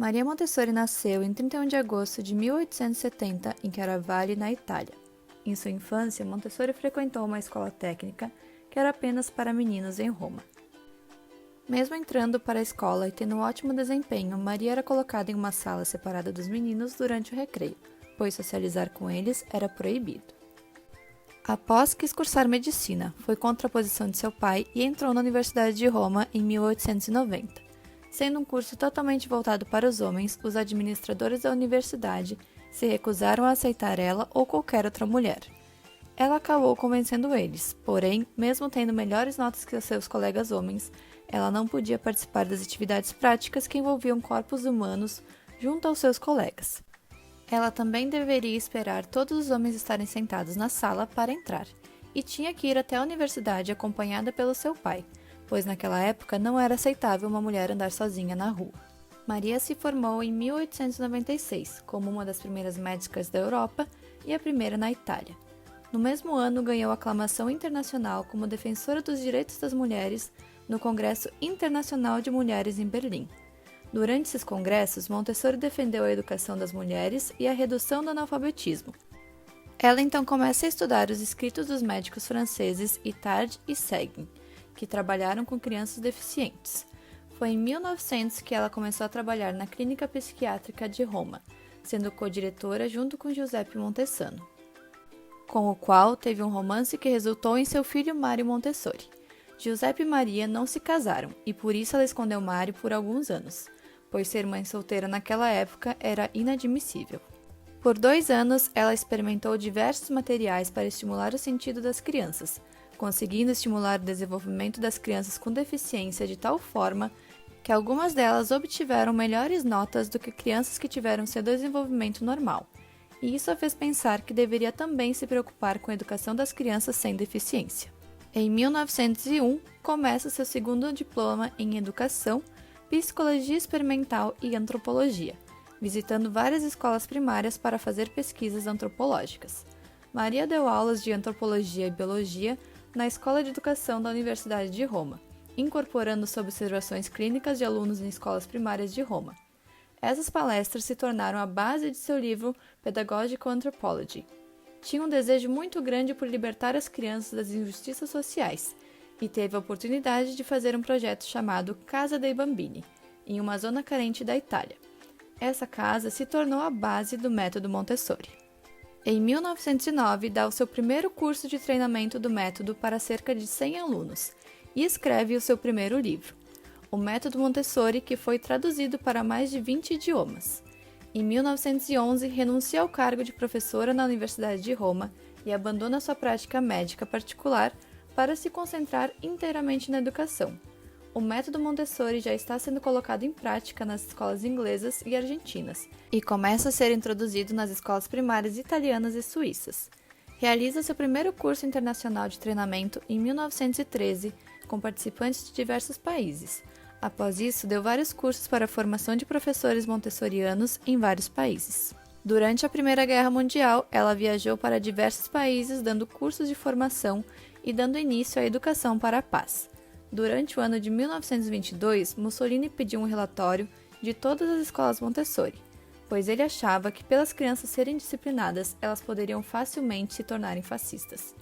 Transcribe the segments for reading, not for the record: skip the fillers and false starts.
Maria Montessori nasceu em 31 de agosto de 1870 em Chiaravalle, na Itália. Em sua infância, Montessori frequentou uma escola técnica que era apenas para meninos em Roma. Mesmo entrando para a escola e tendo um ótimo desempenho, Maria era colocada em uma sala separada dos meninos durante o recreio, pois socializar com eles era proibido. Após quis cursar medicina, foi contra a posição de seu pai e entrou na Universidade de Roma em 1890. Sendo um curso totalmente voltado para os homens, os administradores da universidade se recusaram a aceitar ela ou qualquer outra mulher. Ela acabou convencendo eles, porém, mesmo tendo melhores notas que seus colegas homens, ela não podia participar das atividades práticas que envolviam corpos humanos junto aos seus colegas. Ela também deveria esperar todos os homens estarem sentados na sala para entrar, e tinha que ir até a universidade acompanhada pelo seu pai, pois naquela época não era aceitável uma mulher andar sozinha na rua. Maria se formou em 1896 como uma das primeiras médicas da Europa e a primeira na Itália. No mesmo ano, ganhou aclamação internacional como defensora dos direitos das mulheres no Congresso Internacional de Mulheres em Berlim. Durante esses congressos, Montessori defendeu a educação das mulheres e a redução do analfabetismo. Ela então começa a estudar os escritos dos médicos franceses Itard e Seguin, que trabalharam com crianças deficientes. Foi em 1900 que ela começou a trabalhar na Clínica Psiquiátrica de Roma, sendo co-diretora junto com Giuseppe Montesano, com o qual teve um romance que resultou em seu filho Mário Montessori. Giuseppe e Maria não se casaram e por isso ela escondeu Mário por alguns anos, pois ser mãe solteira naquela época era inadmissível. Por 2 anos, ela experimentou diversos materiais para estimular o sentido das crianças, conseguindo estimular o desenvolvimento das crianças com deficiência de tal forma que algumas delas obtiveram melhores notas do que crianças que tiveram seu desenvolvimento normal, e isso a fez pensar que deveria também se preocupar com a educação das crianças sem deficiência. Em 1901, começa seu segundo diploma em Educação, Psicologia Experimental e Antropologia, visitando várias escolas primárias para fazer pesquisas antropológicas. Maria deu aulas de Antropologia e Biologia na Escola de Educação da Universidade de Roma, incorporando sob observações clínicas de alunos em escolas primárias de Roma. Essas palestras se tornaram a base de seu livro Pedagogical Anthropology. Tinha um desejo muito grande por libertar as crianças das injustiças sociais e teve a oportunidade de fazer um projeto chamado Casa dei Bambini, em uma zona carente da Itália. Essa casa se tornou a base do método Montessori. Em 1909, dá o seu primeiro curso de treinamento do método para cerca de 100 alunos e escreve o seu primeiro livro, o Método Montessori, que foi traduzido para mais de 20 idiomas. Em 1911, renuncia ao cargo de professora na Universidade de Roma e abandona sua prática médica particular para se concentrar inteiramente na educação. O método Montessori já está sendo colocado em prática nas escolas inglesas e argentinas e começa a ser introduzido nas escolas primárias italianas e suíças. Realiza seu primeiro curso internacional de treinamento em 1913, com participantes de diversos países. Após isso, deu vários cursos para a formação de professores montessorianos em vários países. Durante a Primeira Guerra Mundial, ela viajou para diversos países dando cursos de formação e dando início à educação para a paz. Durante o ano de 1922, Mussolini pediu um relatório de todas as escolas Montessori, pois ele achava que, pelas crianças serem disciplinadas, elas poderiam facilmente se tornarem fascistas.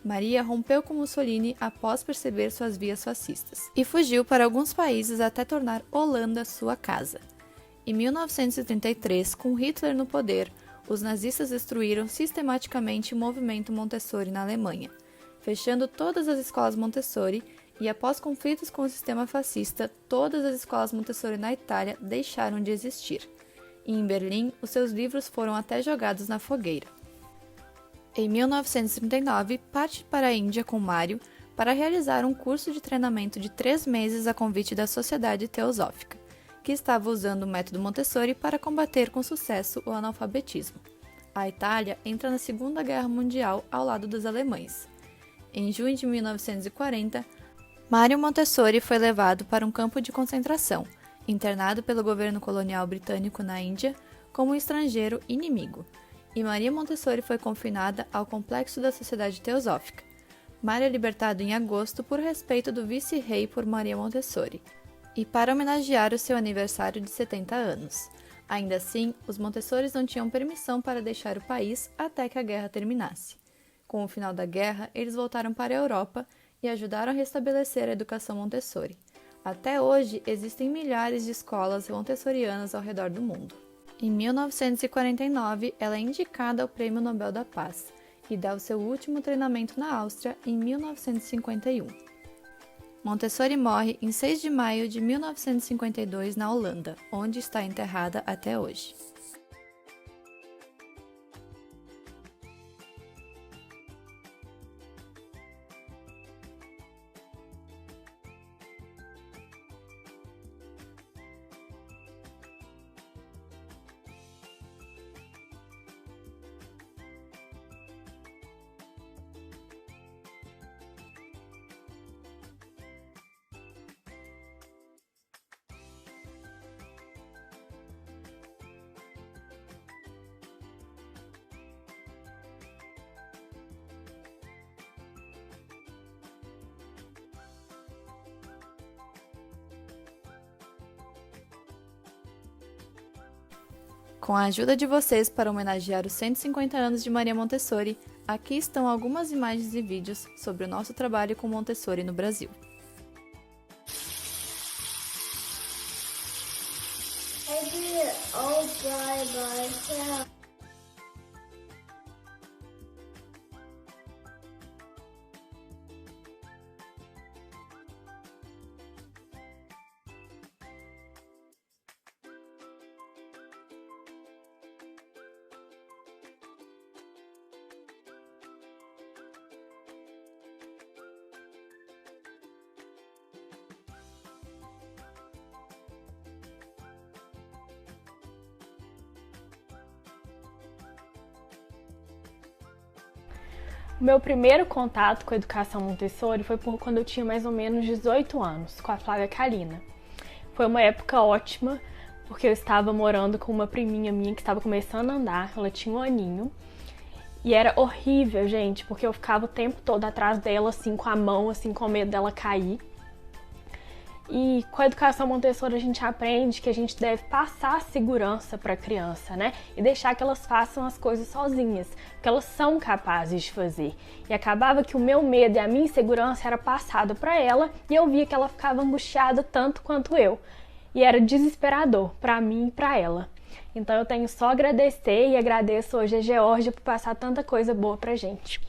Maria rompeu com Mussolini após perceber suas vias fascistas e fugiu para alguns países até tornar Holanda sua casa. Em 1933, com Hitler no poder, os nazistas destruíram sistematicamente o movimento Montessori na Alemanha, fechando todas as escolas Montessori e, após conflitos com o sistema fascista, todas as escolas Montessori na Itália deixaram de existir. E em Berlim, os seus livros foram até jogados na fogueira. Em 1939, parte para a Índia com Mário para realizar um curso de treinamento de 3 meses a convite da Sociedade Teosófica, que estava usando o método Montessori para combater com sucesso o analfabetismo. A Itália entra na Segunda Guerra Mundial ao lado dos alemães. Em junho de 1940, Mário Montessori foi levado para um campo de concentração, internado pelo governo colonial britânico na Índia como um estrangeiro inimigo, e Maria Montessori foi confinada ao complexo da Sociedade Teosófica. Mário é libertado em agosto por respeito do vice-rei por Maria Montessori. e para homenagear o seu aniversário de 70 anos. Ainda assim, os Montessoris não tinham permissão para deixar o país até que a guerra terminasse. Com o final da guerra, eles voltaram para a Europa e ajudaram a restabelecer a educação Montessori. Até hoje, existem milhares de escolas montessorianas ao redor do mundo. Em 1949, ela é indicada ao Prêmio Nobel da Paz e dá o seu último treinamento na Áustria em 1951. Montessori morre em 6 de maio de 1952 na Holanda, onde está enterrada até hoje. Com a ajuda de vocês para homenagear os 150 anos de Maria Montessori, aqui estão algumas imagens e vídeos sobre o nosso trabalho com Montessori no Brasil. I did it all by myself. O meu primeiro contato com a educação Montessori foi quando eu tinha mais ou menos 18 anos, com a Flávia Karina. Foi uma época ótima, porque eu estava morando com uma priminha minha que estava começando a andar, ela tinha 1 aninho. E era horrível, gente, porque eu ficava o tempo todo atrás dela, assim, com a mão, assim, com medo dela cair. E com a educação Montessori a gente aprende que a gente deve passar segurança para a criança, né? E deixar que elas façam as coisas sozinhas, porque elas são capazes de fazer. E acabava que o meu medo e a minha insegurança era passado para ela e eu via que ela ficava angustiada tanto quanto eu. E era desesperador para mim e para ela. Então eu tenho só a agradecer e agradeço hoje a Geórgia por passar tanta coisa boa pra gente.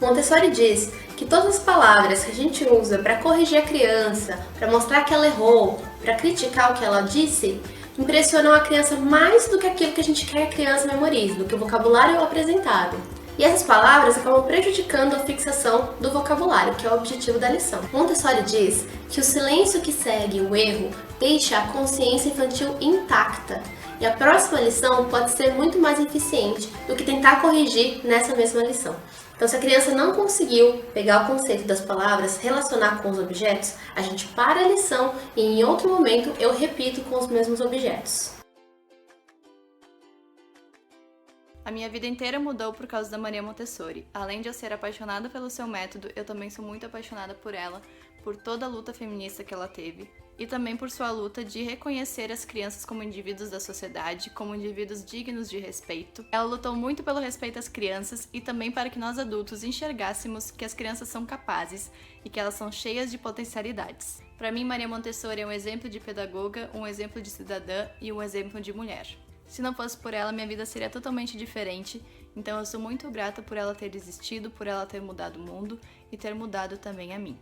Montessori diz que todas as palavras que a gente usa para corrigir a criança, para mostrar que ela errou, para criticar o que ela disse, impressionam a criança mais do que aquilo que a gente quer que a criança memorize, do que o vocabulário apresentado. E essas palavras acabam prejudicando a fixação do vocabulário, que é o objetivo da lição. Montessori diz que o silêncio que segue o erro deixa a consciência infantil intacta, e a próxima lição pode ser muito mais eficiente do que tentar corrigir nessa mesma lição. Então, se a criança não conseguiu pegar o conceito das palavras, relacionar com os objetos, a gente para a lição e em outro momento eu repito com os mesmos objetos. A minha vida inteira mudou por causa da Maria Montessori. Além de eu ser apaixonada pelo seu método, eu também sou muito apaixonada por ela, por toda a luta feminista que ela teve, e também por sua luta de reconhecer as crianças como indivíduos da sociedade, como indivíduos dignos de respeito. Ela lutou muito pelo respeito às crianças e também para que nós adultos enxergássemos que as crianças são capazes e que elas são cheias de potencialidades. Para mim, Maria Montessori é um exemplo de pedagoga, um exemplo de cidadã e um exemplo de mulher. Se não fosse por ela, minha vida seria totalmente diferente, então eu sou muito grata por ela ter existido, por ela ter mudado o mundo e ter mudado também a mim.